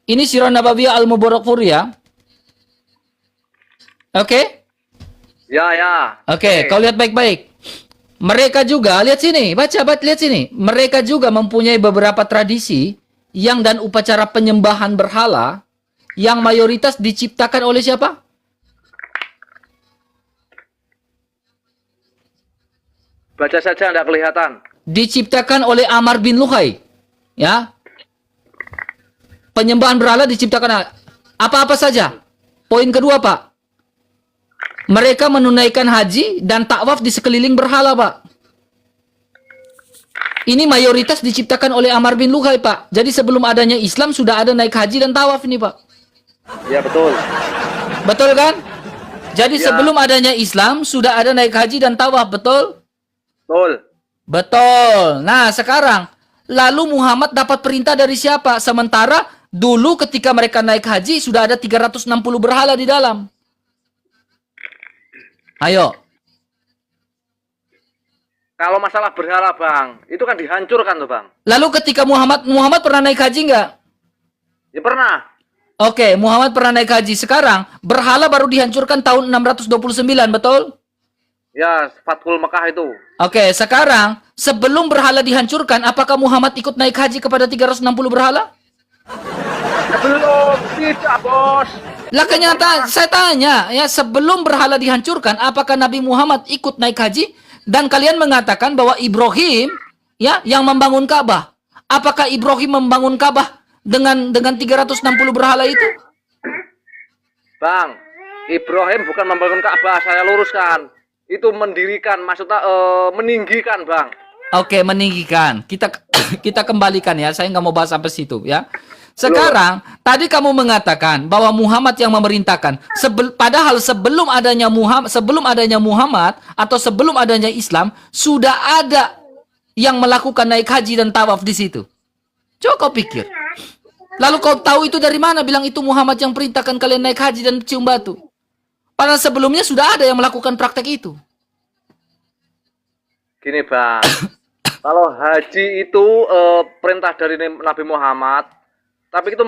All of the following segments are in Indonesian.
Ini Sirah Nabawiyah Al-Mubarakfuri ya. Oke? Ya, ya. Oke, kau lihat baik-baik. Mereka juga, lihat sini, baca, lihat sini. Mereka juga mempunyai beberapa tradisi yang dan upacara penyembahan berhala yang mayoritas diciptakan oleh siapa? Baca saja, tidak kelihatan. Diciptakan oleh Amr bin Luhai. Ya. Penyembahan berhala diciptakan apa-apa saja. Poin kedua, Pak. Mereka menunaikan haji dan takwaf di sekeliling berhala, Pak. Ini mayoritas diciptakan oleh Amr bin Luhai, Pak. Jadi sebelum adanya Islam sudah ada naik haji dan tawaf ini, Pak. Ya, betul. Betul kan? Jadi Ya. sebelum adanya Islam sudah ada naik haji dan tawaf, betul? Betul. Betul. Nah, sekarang lalu Muhammad dapat perintah dari siapa? Sementara dulu ketika mereka naik haji sudah ada 360 berhala di dalam. Ayo. Kalau masalah berhala, Bang, itu kan dihancurkan tuh, Bang. Lalu ketika Muhammad pernah naik haji nggak? Ya pernah. Oke, Muhammad pernah naik haji. Sekarang berhala baru dihancurkan tahun 629, betul? Ya, Fathul Mekah itu. Oke, sekarang sebelum berhala dihancurkan, apakah Muhammad ikut naik haji kepada 360 berhala? Belum, tidak, Bos. Lah kenyataan, saya tanya, ya sebelum berhala dihancurkan, apakah Nabi Muhammad ikut naik haji? Dan kalian mengatakan bahwa Ibrahim, ya, yang membangun Ka'bah. Apakah Ibrahim membangun Ka'bah dengan 360 berhala itu? Bang, Ibrahim bukan membangun Ka'bah, saya luruskan. Itu mendirikan, maksudnya meninggikan, Bang. Oke, meninggikan. Kita kembalikan ya. Saya nggak mau bahas sampai situ ya. Sekarang, tadi kamu mengatakan bahwa Muhammad yang memerintahkan. Padahal sebelum adanya Muhammad atau sebelum adanya Islam sudah ada yang melakukan naik haji dan tawaf di situ. Coba kau pikir. Lalu kau tahu itu dari mana? Bilang itu Muhammad yang perintahkan kalian naik haji dan cium batu. Padahal sebelumnya sudah ada yang melakukan praktek itu. Gini, Bang. Kalau haji itu perintah dari Nabi Muhammad, tapi itu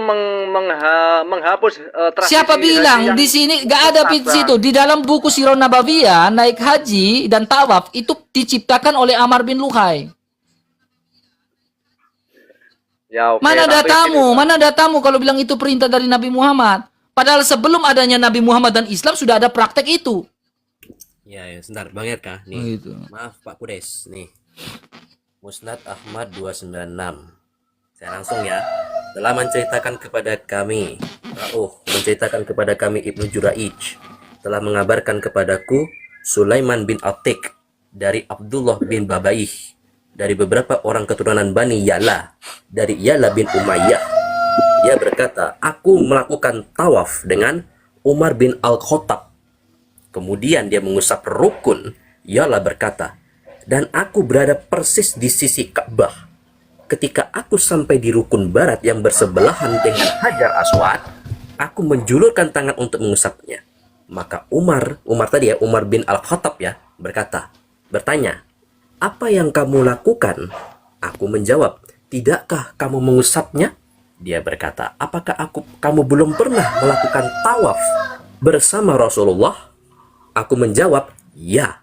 menghapus tradisi. Siapa bilang di sini gak ada di situ? Di dalam buku Sirah Nabawiyah, naik haji dan tawaf itu diciptakan oleh Amr bin Luhai. Ya, oke, Mana datamu? gini, Mana datamu kalau bilang itu perintah dari Nabi Muhammad? Padahal sebelum adanya Nabi Muhammad dan Islam sudah ada praktek itu. Ya, ya, sebentar, Bang Yerka. Oh, Nih, gitu. maaf Pak Kudes. Nih, Musnad Ahmad 296. Saya langsung ya. Telah menceritakan kepada kami, menceritakan kepada kami Ibnu Juraij, telah mengabarkan kepadaku Sulaiman bin Atik dari Abdullah bin Babaih, dari beberapa orang keturunan Bani Yala, dari Yala bin Umayyah. Dia berkata, aku melakukan tawaf dengan Umar bin Al-Khattab. Kemudian dia mengusap rukun. Yala berkata, dan aku berada persis di sisi Ka'bah. Ketika aku sampai di rukun barat yang bersebelahan dengan Hajar Aswad, aku menjulurkan tangan untuk mengusapnya. Maka Umar bin Al-Khattab ya, bertanya, apa yang kamu lakukan? Aku menjawab, tidakkah kamu mengusapnya? Dia berkata, apakah kamu belum pernah melakukan tawaf bersama Rasulullah? Aku menjawab, ya.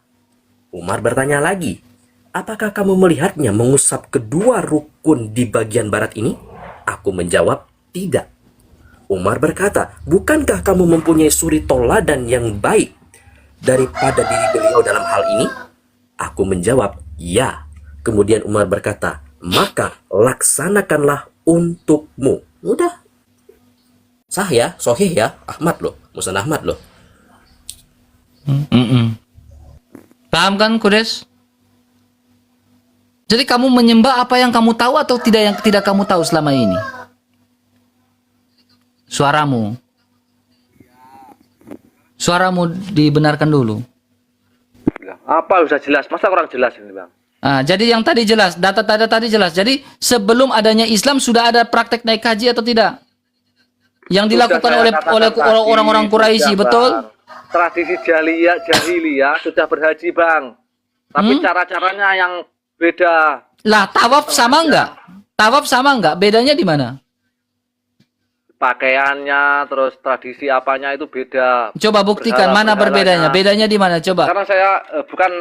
Umar bertanya lagi, apakah kamu melihatnya mengusap kedua rukun di bagian barat ini? Aku menjawab, tidak. Umar berkata, bukankah kamu mempunyai suri toladan yang baik daripada diri beliau dalam hal ini? Aku menjawab, ya. Kemudian Umar berkata, maka laksanakanlah untukmu. Udah. Sah ya, sohih ya, Ahmad loh, Musnad Ahmad loh. Paham kan, Kudes? Jadi kamu menyembah apa yang kamu tahu atau tidak kamu tahu selama ini? Suaramu dibenarkan dulu. apa sudah jelas? Masa kurang jelas ini, Bang? Jadi yang tadi jelas, data tadi jelas. Jadi sebelum adanya Islam sudah ada praktek naik haji atau tidak? Yang dilakukan oleh orang-orang Quraisy, betul? Tradisi jahiliyah sudah berhaji, Bang. Tapi cara-caranya yang beda. Lah, tawaf sama enggak? Tawaf sama enggak? Bedanya di mana? pakaiannya, terus tradisi apanya itu beda. Coba buktikan mana berbedanya. Bedanya di mana? Coba. Karena saya bukan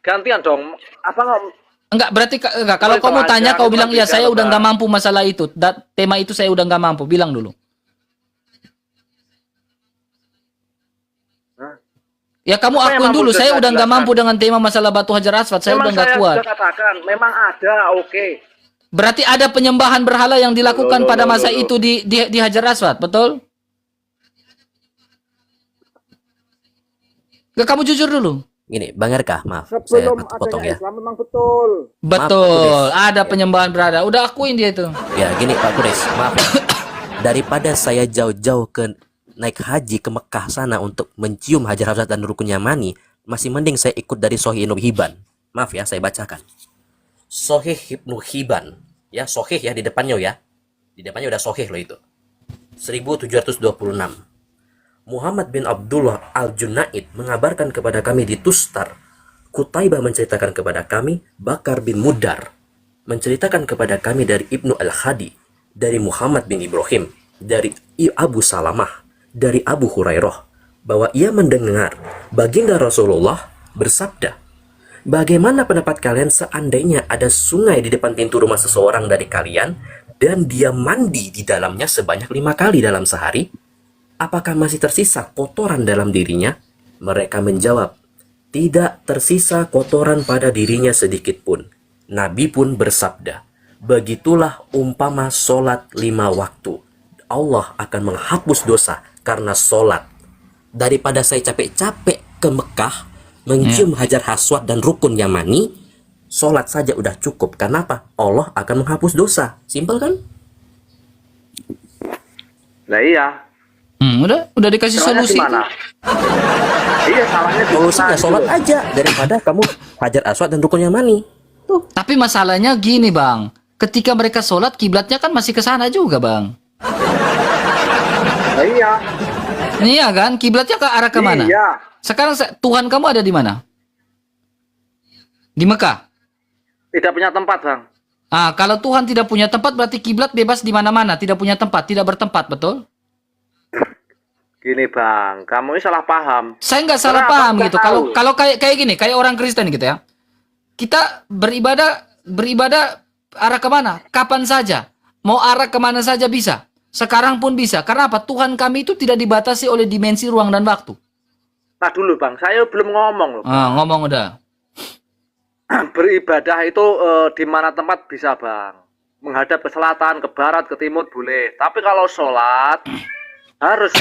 gantian dong. Apa nggak? Enggak, berarti enggak. Kalau Itu kamu aja, tanya, kau itu bilang kan ya beda, saya udah Bang. nggak mampu masalah itu. Tema itu saya udah nggak mampu. Bilang dulu. Hah? Ya kamu Apa yang akuin mampu dulu. sudah Saya saya udah nggak jelaskan? mampu dengan tema masalah batu hajar aswad. Saya udah Memang nggak saya kuat. sudah katakan, memang ada, oke. Berarti ada penyembahan berhala yang dilakukan Loh, pada masa loh. itu di Hajar Aswad, betul? Gak, kamu jujur dulu. Gini, Bang RK, maaf, saya potong ya. Islam memang betul. Betul, Kudus. ada Ya. penyembahan berhala. Udah akuin dia itu. Ya, gini Pak Kures, maaf ya. Daripada saya jauh-jauh ke naik haji ke Mekah sana untuk mencium Hajar Aswad dan Rukun Yamani, masih mending saya ikut dari Sahih Ibnu Hibban. Maaf ya, saya bacakan. Sahih Ibnu Hibban, ya Sahih ya di depannya ya. Di depannya udah Sahih loh itu. 1726. Muhammad bin Abdullah Al-Junaid mengabarkan kepada kami di Tustar. Qutaibah menceritakan kepada kami, Bakar bin Mudar menceritakan kepada kami dari Ibnu Al-Hadi, dari Muhammad bin Ibrahim, dari Abu Salamah, dari Abu Hurairah, bahwa ia mendengar baginda Rasulullah bersabda, bagaimana pendapat kalian seandainya ada sungai di depan pintu rumah seseorang dari kalian dan dia mandi di dalamnya sebanyak 5 kali dalam sehari? Apakah masih tersisa kotoran dalam dirinya? Mereka menjawab, tidak tersisa kotoran pada dirinya sedikit pun. Nabi pun bersabda, begitulah umpama solat 5 waktu. Allah akan menghapus dosa karena solat. Daripada saya capek-capek ke Mekah, mencium Hajar Aswad dan Rukun Yamani, solat saja udah cukup. Kenapa? Allah akan menghapus dosa. Simpel kan? Nah iya. Udah dikasih Salahnya solusi. di mana? Iya, salahnya di Solusinya mana sholat gitu. aja daripada kamu Hajar Aswad dan Rukun Yamani. Tapi masalahnya gini, Bang. Ketika mereka sholat, kiblatnya kan masih ke sana juga, Bang. Nah, iya. Iya kan? Kiblatnya ke arah kemana? Iya. Sekarang Tuhan kamu ada di mana? Di Mekah. Tidak punya tempat, Bang. Ah, kalau Tuhan tidak punya tempat, berarti kiblat bebas di mana-mana, tidak punya tempat, tidak bertempat, betul? Gini, Bang, kamu ini salah paham. Saya nggak salah Kenapa paham nggak gitu. tahu? Kalau kayak gini, kayak orang Kristen gitu ya. Kita beribadah arah kemana? Kapan saja. Mau arah kemana saja bisa. Sekarang pun bisa. Karena apa? Tuhan kami itu tidak dibatasi oleh dimensi ruang dan waktu. Nah dulu, Bang, saya belum ngomong loh. Ah, ngomong udah. Beribadah itu di mana tempat bisa, Bang. Menghadap ke selatan, ke barat, ke timur boleh. Tapi kalau sholat harus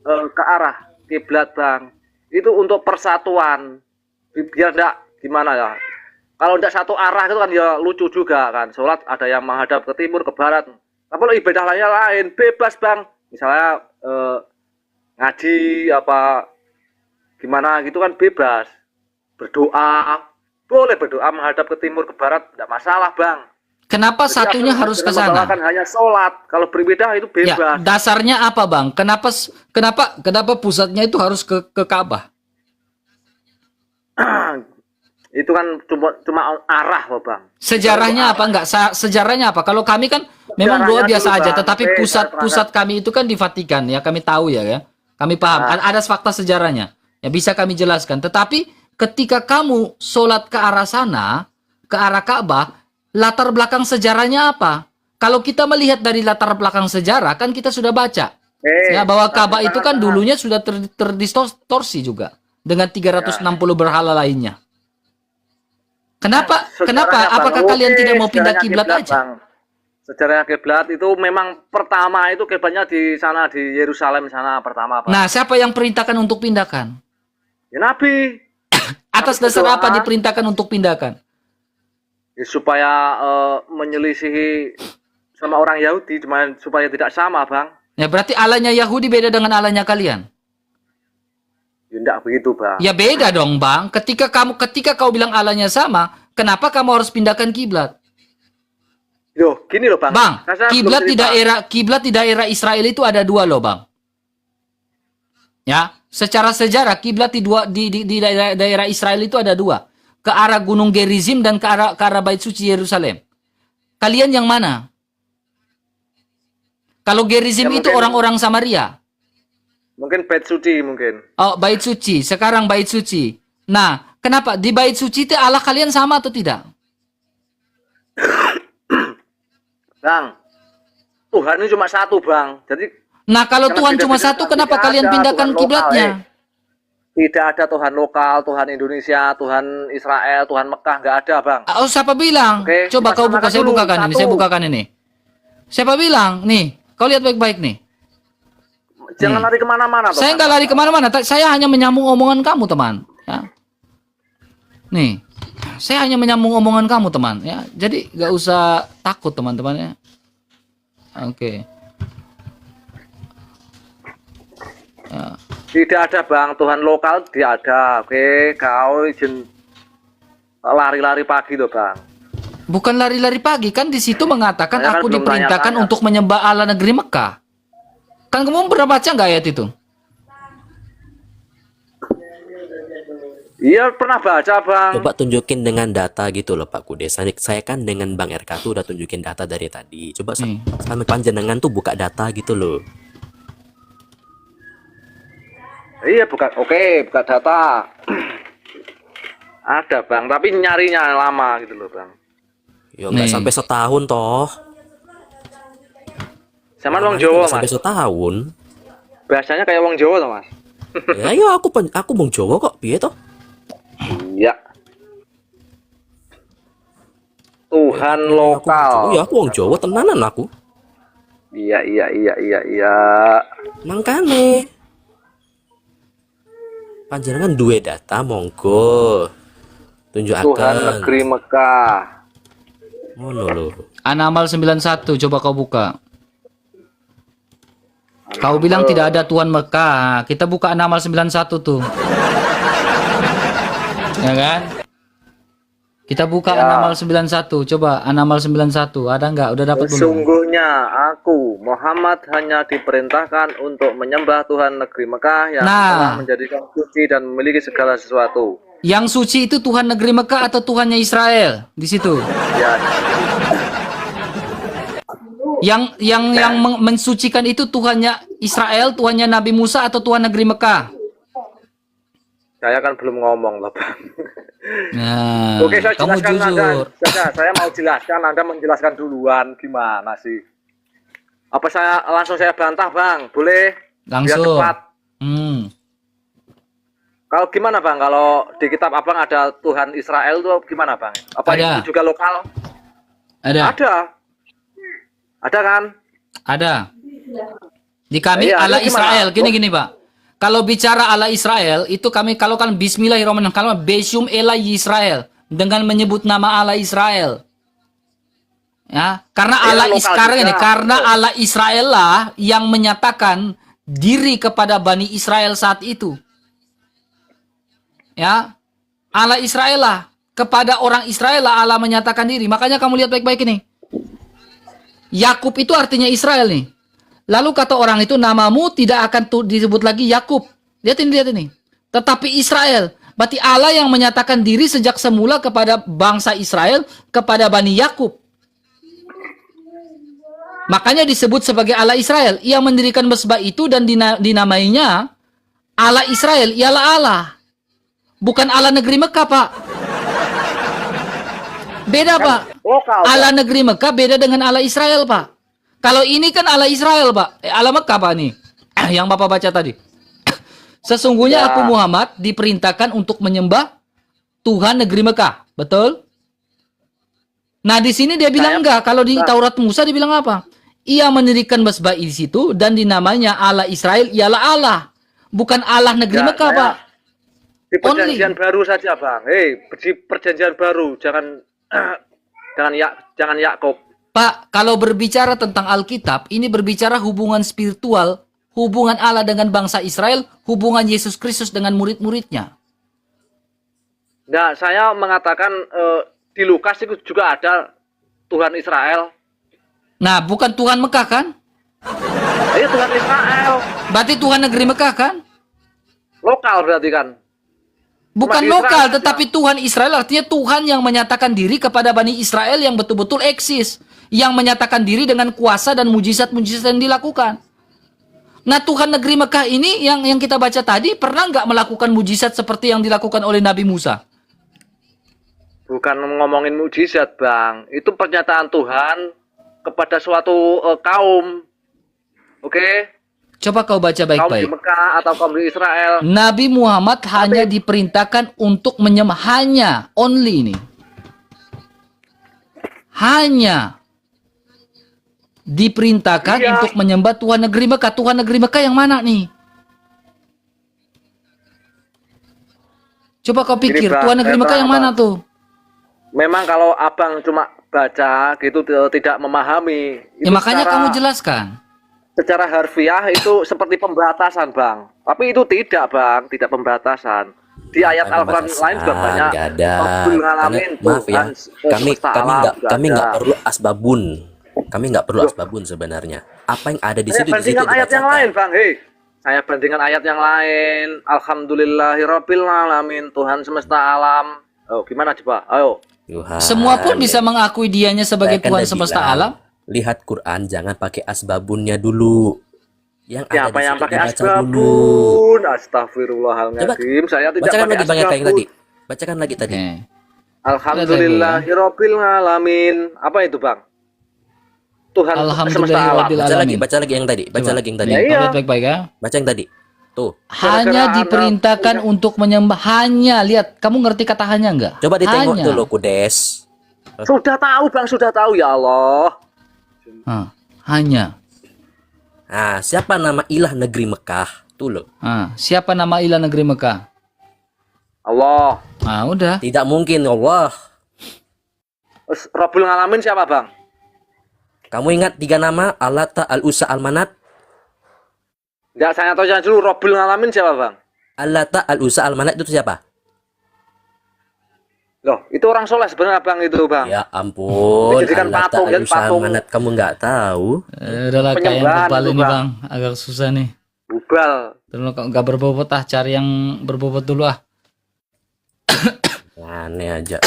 ke arah kiblat, Bang. Itu untuk persatuan. Biar enggak gimana ya. Kalau enggak satu arah itu kan ya lucu juga kan. Sholat ada yang menghadap ke timur, ke barat. Tapi kalau ibadah lainnya lain, bebas, Bang. Misalnya ngaji apa gimana gitu kan bebas. Berdoa, boleh berdoa menghadap ke timur, ke barat, tidak masalah, Bang. Kenapa Jadi satunya aku harus ke tidak sana? membatalkan hanya sholat. Kalau beribadah itu Ya, bebas. dasarnya apa, Bang? Kenapa pusatnya itu harus ke Ka'bah? Itu kan cuma arah loh, Bang. Sejarahnya apa? Enggak, sejarahnya apa? Kalau kami kan memang doa Sejarahnya biasa dulu, aja, Bang. tetapi pusat kami itu kan di Vatikan ya, kami tahu ya. Kami paham. Ada fakta sejarahnya. Ya bisa kami jelaskan. Tetapi ketika kamu sholat ke arah sana, ke arah Ka'bah, latar belakang sejarahnya apa? Kalau kita melihat dari latar belakang sejarah, kan kita sudah baca. Ya, bahwa Ka'bah itu kan dulunya sudah terdistorsi juga. Dengan 360 berhala lainnya. Kenapa? Sejarahnya, Bang. Apakah kalian Oke, tidak mau pindah sejarahnya kiblat aja? Bang. Sejarah kiblat itu memang pertama itu kiblatnya di sana, di Yerusalem sana pertama, Bang. Nah, siapa yang perintahkan untuk pindahkan? Ya Nabi. Atas Nabi dasar berdoa. apa diperintahkan untuk pindahkan? Ya, supaya menyelisihi sama orang Yahudi, supaya tidak sama, Bang. Ya berarti Allahnya Yahudi beda dengan Allahnya kalian. Ya enggak begitu, Bang. Ya beda dong, Bang. Ketika kau bilang Allahnya sama, kenapa kamu harus pindahkan kiblat? Loh, gini loh, Bang. Bang, Saya kiblat belum cerita. di daerah Israel itu ada dua loh, Bang. Ya, secara sejarah kiblat di daerah Israel itu ada dua. Ke arah Gunung Gerizim dan ke arah Bait Suci Yerusalem. Kalian yang mana? Kalau Gerizim Ya, itu mungkin- orang-orang Samaria. Mungkin bait suci mungkin. Oh, bait suci. Sekarang bait suci. Nah, kenapa di bait suci itu Allah kalian sama atau tidak? Bang, Tuhan ini cuma satu, Bang. Jadi Nah, kalau Karena Tuhan cuma beda-beda satu, Tuhan, kenapa tidak kalian ada pindahkan Tuhan lokal, kiblatnya? tidak ada Tuhan lokal, Tuhan Indonesia, Tuhan Israel, Tuhan Mekah, nggak ada, Bang. Oh, siapa bilang? Oke, Coba kita kau buka, samakan saya dulu, bukakan ini, satu. saya bukakan ini. Siapa bilang? Nih, kau lihat baik-baik nih. Jangan lari kemana-mana, Tuhan. Saya nggak lari kemana-mana, saya hanya menyambung omongan kamu, teman. Ya. Nih, saya hanya menyambung omongan kamu, teman. Ya, jadi nggak usah takut, teman-teman ya. Oke. Ya. Tidak ada, Bang. Tuhan lokal tidak ada. Oke, kau izin lari-lari pagi loh, Bang. Bukan lari-lari pagi, kan di situ mengatakan Saya kan aku belum diperintahkan tanya-tanya. untuk menyembah Allah negeri Mekah. Kan kamu pernah baca nggak ayat itu? Iya, pernah baca, Bang. Coba tunjukin dengan data gitu loh Pak Kudes. Saya kan dengan Bang RK tuh udah tunjukin data dari tadi. Coba Nih. sampai panjenengan tuh buka data gitu loh. Iya, buka data. Ada, Bang, tapi nyarinya lama gitu loh, Bang. Ya nggak Nih. sampai setahun toh. Sama wong Itu Jawa, nggak sampai Mas. setahun. Bahasanya kayak wong Jawa toh, Mas. Ya yo aku bong Jawa kok, piye toh? Iya. Tuhan lokal. Aku wong Jawa tenanan aku. Iya. Mangkane. Panjenengan duwe data monggo. Tunjukaken. Tuhan negeri Mekah. Ngono lho. An-Namal 91, coba kau buka. Kau bilang tidak ada Tuhan Mekah. Kita buka An-Namal 91 tuh. Ya kan? Kita buka Ya. An-Namal 91. Coba An-Namal 91. Ada nggak? Udah dapat belum? Sesungguhnya aku Muhammad hanya diperintahkan untuk menyembah Tuhan negeri Mekah yang Nah. telah menjadikan suci dan memiliki segala sesuatu. Yang suci itu Tuhan negeri Mekah atau Tuhannya Israel? Di situ. Ya, Yang mensucikan itu Tuhannya Israel, Tuhannya Nabi Musa atau Tuhan negeri Mekah? saya kan belum ngomong loh, Bang. Nah, Oke, saya kamu jelaskan jujur. saya mau jelaskan, Anda menjelaskan duluan gimana sih? Apa saya bantah, Bang? Boleh? Biar Langsung. cepat. Kalau gimana, Bang? Kalau di kitab Abang ada Tuhan Israel tuh gimana, Bang? Apa Ada. itu juga lokal? Ada. Ada kan? Ada. Di kami Iya, Allah itu gimana? Israel. Gini Pak. Kalau bicara Allah Israel itu kami kalau kan Bismillahirrahmanirrahim kalau Beshum Ela Israel dengan menyebut nama Allah Israel. Ya, karena Iya, Allah lokal sekarang juga. ini karena Allah Israel lah yang menyatakan diri kepada Bani Israel saat itu. Ya. Allah Israel lah kepada orang Israel lah Allah menyatakan diri. Makanya kamu lihat baik-baik ini. Yakub itu artinya Israel nih. Lalu kata orang itu namamu tidak akan disebut lagi Yakub. Lihat ini. Tetapi Israel. Berarti Allah yang menyatakan diri sejak semula kepada bangsa Israel, kepada Bani Yakub. Makanya disebut sebagai Allah Israel. Ia mendirikan mesbah itu dan dinamainya Allah Israel. Ialah Allah. Bukan Allah negeri Mekah, Pak. Beda, Pak. Lokal. Allah negeri Mekah beda dengan Allah Israel, Pak. Kalau ini kan Allah Israel, Pak. Allah Mekah, Pak, nih. Yang Bapak baca tadi. Sesungguhnya Ya. aku Muhammad diperintahkan untuk menyembah Tuhan negeri Mekah. Betul? Nah, di sini dia bilang enggak. Kalau di Taurat Musa dia bilang apa? Ia mendirikan mesbah di situ dan dinamanya Allah Israel ialah Allah. Bukan Allah negeri Ya, Mekah, saya- Pak. Di perjanjian baru saja, Bang. Di perjanjian baru, jangan jangan Yakub. Pak, kalau berbicara tentang Alkitab, ini berbicara hubungan spiritual, hubungan Allah dengan bangsa Israel, hubungan Yesus Kristus dengan murid-muridnya. Nah, saya mengatakan di Lukas itu juga ada Tuhan Israel. Nah, bukan Tuhan Mekah kan? Iya, Tuhan Israel. Berarti Tuhan negeri Mekah kan? Lokal berarti kan. Bukan Cuma di lokal, Israel tetapi Tuhan Israel artinya Tuhan yang menyatakan diri kepada Bani Israel yang betul-betul eksis. yang menyatakan diri dengan kuasa dan mujizat-mujizat yang dilakukan. Nah, Tuhan negeri Mekah ini yang kita baca tadi pernah nggak melakukan mujizat seperti yang dilakukan oleh Nabi Musa? Bukan ngomongin mujizat, Bang. Itu pernyataan Tuhan kepada suatu kaum. Oke? Coba kau baca Kaum di baik-baik. Mekah atau kaum di Israel. Nabi Muhammad hanya diperintahkan untuk menyembah, hanya, only ini. Hanya diperintahkan Iya. untuk menyembah Tuhan negeri Mekah. Tuhan negeri Mekah yang mana nih? Coba kau pikir, Bang, Tuhan negeri saya Mekah yang terang, mana Bang. tuh? Memang kalau abang cuma baca gitu tidak memahami. Ya Itu makanya secara- kamu jelaskan. Secara harfiah itu seperti pembatasan, Bang. Tapi itu tidak, Bang, tidak pembatasan. Di ayat Al-Quran lain juga banyak. Nggak ada. Rabbul Alamin, Karena, maaf ya, Tuhan semesta alam, juga kami ada. nggak perlu asbabun. Kami nggak perlu asbabun sebenarnya. Apa yang ada di Saya situ bandingkan ayat yang dibacakan. lain, Bang. Hei, saya bandingkan ayat yang lain. Alhamdulillahirabbil alamin, Tuhan semesta alam. Oh, gimana coba? Ayo. Tuhan. Semua pun bisa mengakui dianya sebagai Saya kan Tuhan udah semesta bilang, alam. Lihat Quran, jangan pakai asbabunnya dulu. Yang ada Siapa di yang situ pakai dibaca dulu. asbabun? Astagfirullahaladzim. Saya tidak Bacakan pakai lagi banyak yang asbabun. tadi. Bacakan lagi tadi. Oke. Alhamdulillahirabbil alamin. Apa itu, Bang? Tuhan semesta alam. Alhamdulillahirabbil Baca lagi, alamin. baca lagi yang tadi. Baca Coba. lagi yang tadi. Ya, iya. Lihat baik-baik ya. Baca yang tadi. Tuh. Hanya Gara-gara diperintahkan untuk menyembah. Hanya, lihat. Kamu ngerti kata hanya enggak? Coba ditengok Hanya. dulu, Kudes. Sudah tahu, Bang, sudah tahu, ya Allah. Hanya. Nah, siapa nama ilah negeri Mekah? Tuh loh. Siapa nama ilah negeri Mekah? Allah. Udah. Tidak mungkin Allah. Terus Rabbul Alamin siapa, Bang? Kamu ingat 3 nama? Al-Lata, Al-Usa, Al-Manat? Enggak, saya tanya dulu, Rabbul Alamin siapa, Bang? Al-Lata, Al-Usa, Al-Manat itu siapa? Loh, itu orang soleh sebenarnya, Bang, itu, Bang. Ya ampun. Dijadikan Al-Lata, patung, kan, Al-Usa, patung. Al-Manat kamu nggak tahu? Udahlah kayak yang Penyembahan berbal itu, ini Bang. bang. Agak susah nih. Bubal. Terus kok nggak berbobot cari yang berbobot dulu ah. Aneh aja.